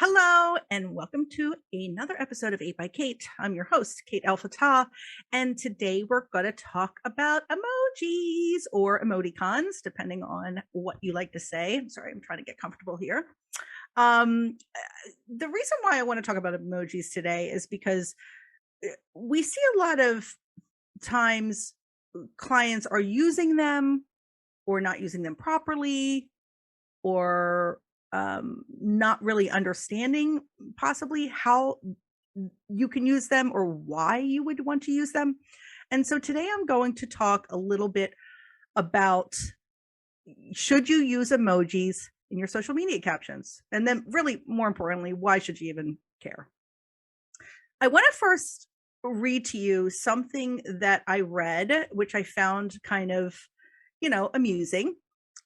Hello, and welcome to another episode of 8 by Kate. I'm your host, Kate El Fatah, and today we're going to talk about emojis or emoticons, depending on what you like to say. I'm sorry, I'm trying to get comfortable here. The reason why I want to talk about emojis today is because we see a lot of times clients are using them or not using them properly or not really understanding possibly how you can use them or why you would want to use them. And so today I'm going to talk a little bit about should you use emojis in your social media captions? And then really more importantly, why should you even care? I want to first read to you something that I read, which I found kind of, amusing.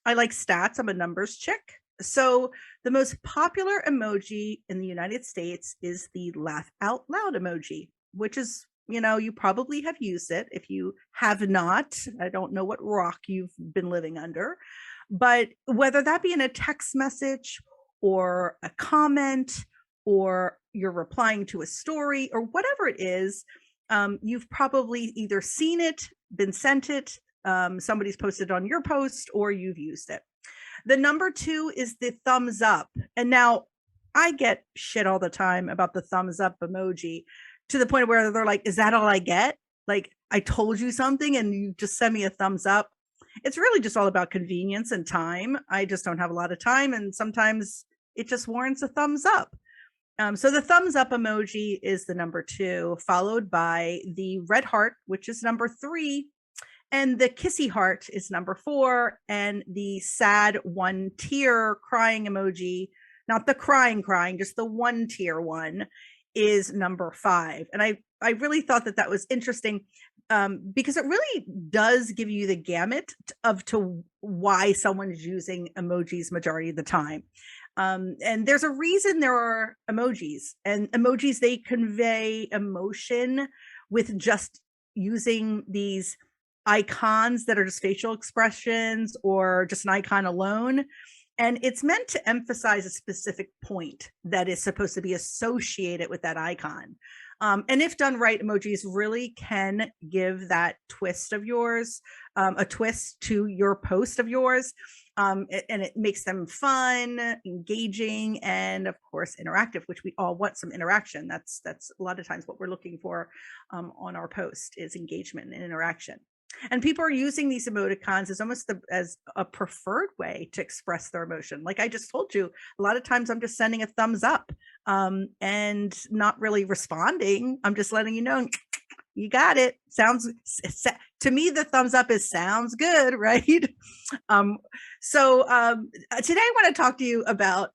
I like stats. I'm a numbers chick. So the most popular emoji in the United States is the laugh out loud emoji, which is, you probably have used it. If you have not, I don't know what rock you've been living under, but whether that be in a text message or a comment or you're replying to a story or whatever it is, you've probably either seen it, been sent it, somebody's posted on your post, or you've used it. The number two is the thumbs up. And now I get shit all the time about the thumbs up emoji to the point where they're like, is that all I get? Like, I told you something and you just send me a thumbs up. It's really just all about convenience and time. I just don't have a lot of time. And sometimes it just warrants a thumbs up. So the thumbs up emoji is the number two, followed by the red heart, which is number three. And the kissy heart is number four. And the sad one tear crying emoji, not the crying, just the one tear one, is number five. And I really thought that was interesting because it really does give you the gamut of to why someone's using emojis majority of the time. And there's a reason there are emojis, and emojis, they convey emotion with just using these icons that are just facial expressions or just an icon alone. And it's meant to emphasize a specific point that is supposed to be associated with that icon. And if done right, emojis really can give that twist of yours, a twist to your post of yours. And it makes them fun, engaging, and of course interactive, which we all want some interaction. That's a lot of times what we're looking for on our post is engagement and interaction. And people are using these emoticons as almost as a preferred way to express their emotion. Like I just told you, a lot of times I'm just sending a thumbs up and not really responding. I'm just letting you know, you got it. Sounds, to me, the thumbs up is sounds good, right? So today I want to talk to you about,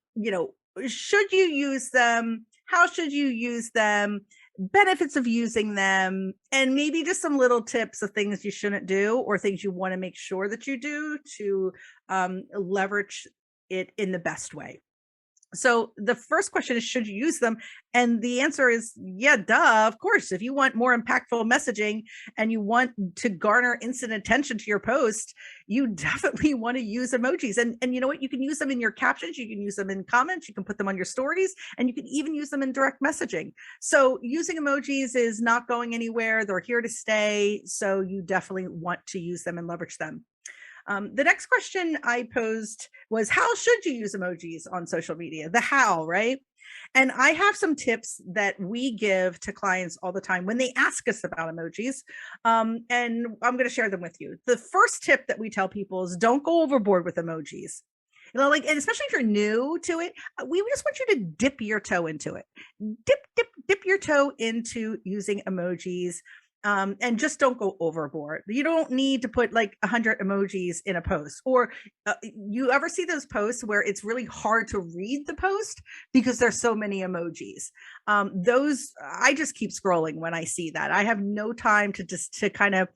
should you use them? How should you use them? Benefits of using them, and maybe just some little tips of things you shouldn't do or things you want to make sure that you do to leverage it in the best way. So the first question is, should you use them? And the answer is, yeah, duh, of course. If you want more impactful messaging and you want to garner instant attention to your post, you definitely want to use emojis. And you know what? You can use them in your captions. You can use them in comments. You can put them on your stories, and you can even use them in direct messaging. So using emojis is not going anywhere. They're here to stay. So you definitely want to use them and leverage them. The next question I posed was, how should you use emojis on social media? The how, right? And I have some tips that we give to clients all the time when they ask us about emojis. And I'm going to share them with you. The first tip that we tell people is don't go overboard with emojis. And especially if you're new to it, we just want you to dip your toe into it. Dip your toe into using emojis. And just don't go overboard. You don't need to put like 100 emojis in a post, or you ever see those posts where it's really hard to read the post because there's so many emojis. Those, I just keep scrolling when I see that. I have no time to kind of,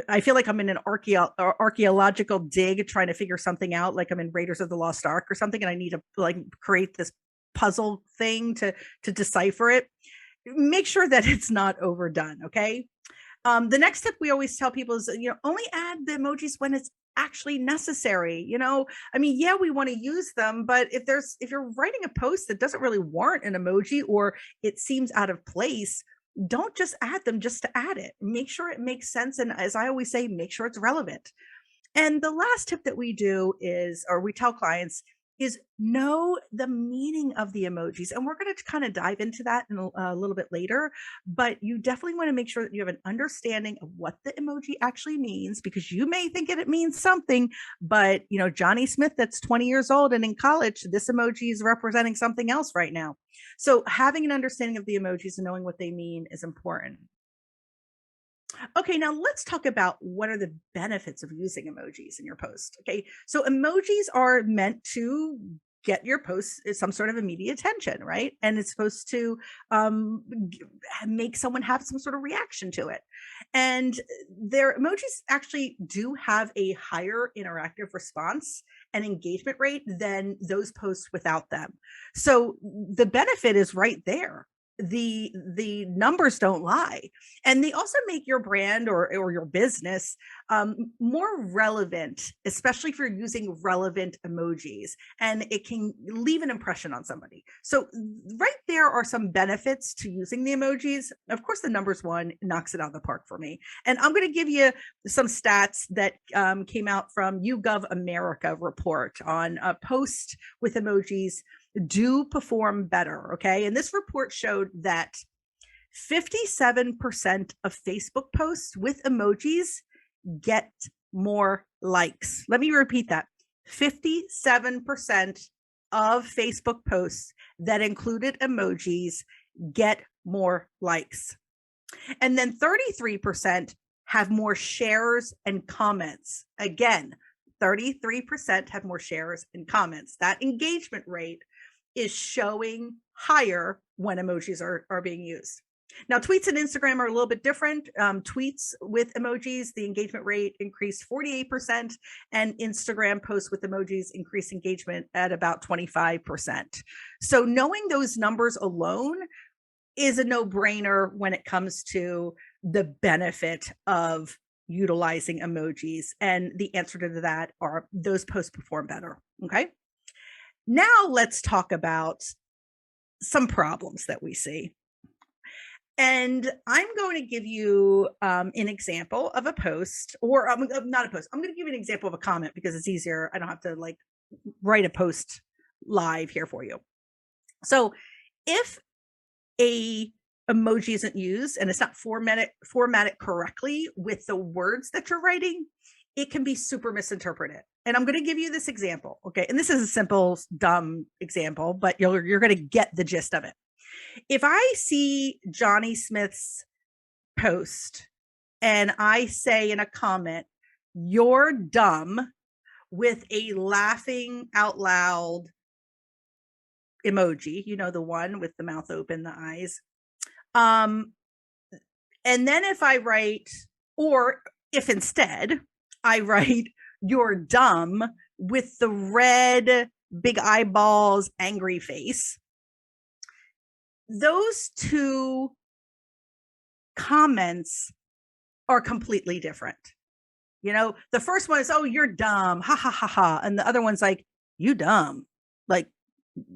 I feel like I'm in an archaeological dig trying to figure something out, like I'm in Raiders of the Lost Ark or something, and I need to like create this puzzle thing to decipher it. Make sure that it's not overdone. Okay. The next tip we always tell people is, only add the emojis when it's actually necessary? I mean, yeah, we want to use them, but if you're writing a post that doesn't really warrant an emoji, or it seems out of place, don't just add them just to add it. Make sure it makes sense. And as I always say, make sure it's relevant. And the last tip that we do is, or we tell clients, is know the meaning of the emojis. And we're going to kind of dive into that in a little bit later. But you definitely want to make sure that you have an understanding of what the emoji actually means, because you may think it means something, but Johnny Smith, that's 20 years old and in college, this emoji is representing something else right now. So having an understanding of the emojis and knowing what they mean is important. Okay, now let's talk about what are the benefits of using emojis in your post. Okay, so emojis are meant to get your post some sort of immediate attention, right? And it's supposed to make someone have some sort of reaction to it. And their emojis actually do have a higher interactive response and engagement rate than those posts without them. So the benefit is right there. The numbers don't lie, and they also make your brand or your business more relevant, especially if you're using relevant emojis, and it can leave an impression on somebody. So right there are some benefits to using the emojis. Of course, the numbers one knocks it out of the park for me, and I'm going to give you some stats that came out from YouGov America report on a post with emojis do perform better. Okay. And this report showed that 57% of Facebook posts with emojis get more likes. Let me repeat that. 57% of Facebook posts that included emojis get more likes. And then 33% have more shares and comments. Again, 33% have more shares and comments. That engagement rate is showing higher when emojis are being used. Now, tweets and Instagram are a little bit different. Tweets with emojis, the engagement rate increased 48%, and Instagram posts with emojis increased engagement at about 25%. So knowing those numbers alone is a no-brainer when it comes to the benefit of utilizing emojis. And the answer to that are those posts perform better. Okay. Now let's talk about some problems that we see. And I'm going to give you an example of a post, or not a post. I'm going to give you an example of a comment because it's easier. I don't have to write a post live here for you. So if a emoji isn't used and it's not formatted correctly with the words that you're writing, it can be super misinterpreted. And I'm going to give you this example. Okay. And this is a simple, dumb example, but you're going to get the gist of it. If I see Johnny Smith's post and I say in a comment, "You're dumb," with a laughing out loud emoji, the one with the mouth open, the eyes. And then if I write, or if instead I write, "You're dumb," with the red, big eyeballs, angry face, those two comments are completely different. The first one is, "Oh, you're dumb. Ha ha ha ha." And the other one's like, "You dumb. Like,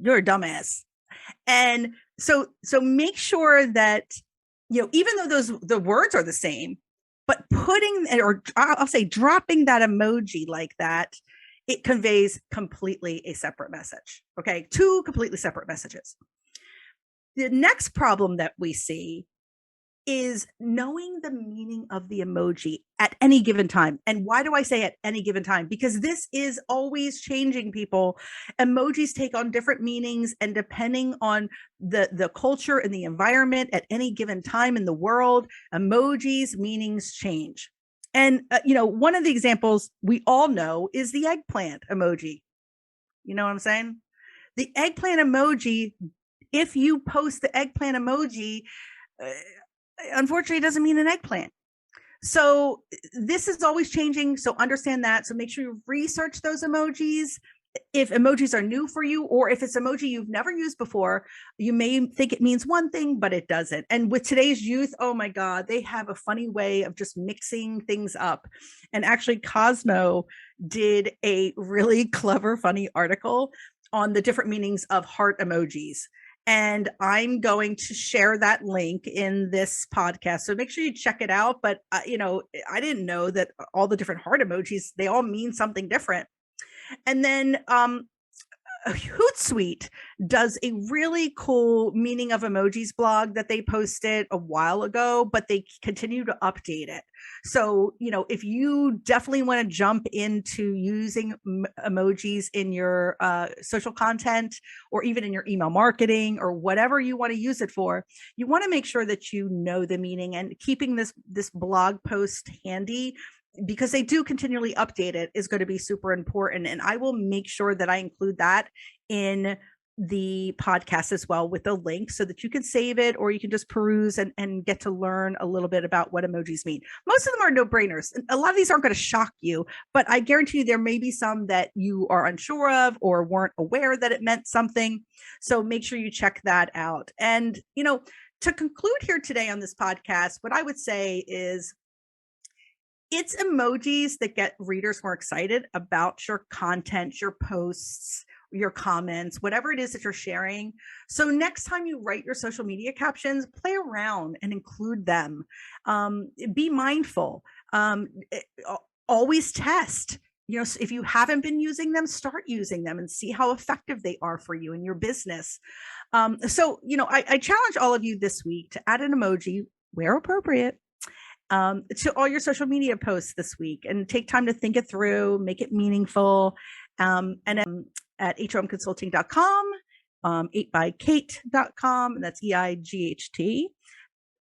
you're a dumbass." And so make sure that, even though the words are the same, but putting, or I'll say dropping that emoji like that, it conveys completely a separate message. Okay. Two completely separate messages. The next problem that we see is knowing the meaning of the emoji at any given time. And why do I say at any given time? Because this is always changing, people. Emojis take on different meanings, and depending on the culture and the environment at any given time in the world, emojis meanings change. And, one of the examples we all know is the eggplant emoji. You know what I'm saying? The eggplant emoji, if you post the eggplant emoji, unfortunately, it doesn't mean an eggplant. So this is always changing. So understand that. So make sure you research those emojis if emojis are new for you, or if it's emoji you've never used before, you may think it means one thing, but it doesn't. And with today's youth, oh my God, they have a funny way of just mixing things up. And actually, Cosmo did a really clever, funny article on the different meanings of heart emojis. And I'm going to share that link in this podcast. So make sure you check it out. But, I didn't know that all the different heart emojis, they all mean something different. And then Hootsuite does a really cool meaning of emojis blog that they posted a while ago, but they continue to update it. So, if you definitely want to jump into using emojis in your social content, or even in your email marketing, or whatever you want to use it for, you want to make sure that you know the meaning, and keeping this blog post handy, because they do continually update it, is going to be super important. And I will make sure that I include that in the podcast as well, with the link, so that you can save it, or you can just peruse and get to learn a little bit about what emojis mean. Most of them are no brainers. A lot of these aren't going to shock you, but I guarantee you there may be some that you are unsure of, or weren't aware that it meant something. So make sure you check that out. And, to conclude here today on this podcast, what I would say is, it's emojis that get readers more excited about your content, your posts, your comments, whatever it is that you're sharing. So next time you write your social media captions, play around and include them. Be mindful. Always test. If you haven't been using them, start using them and see how effective they are for you and your business. I challenge all of you this week to add an emoji where appropriate to all your social media posts this week, and take time to think it through, make it meaningful. And at HOMconsulting.com, 8bykate.com, and that's EIGHT,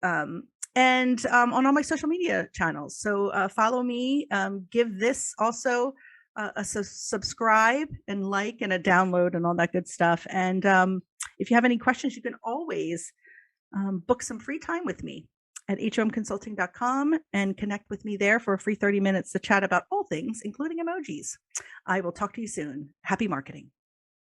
and on all my social media channels. So follow me, give this also a subscribe and like and a download and all that good stuff. And if you have any questions, you can always book some free time with me at HOMconsulting.com and connect with me there for a free 30 minutes to chat about all things, including emojis. I will talk to you soon. Happy marketing.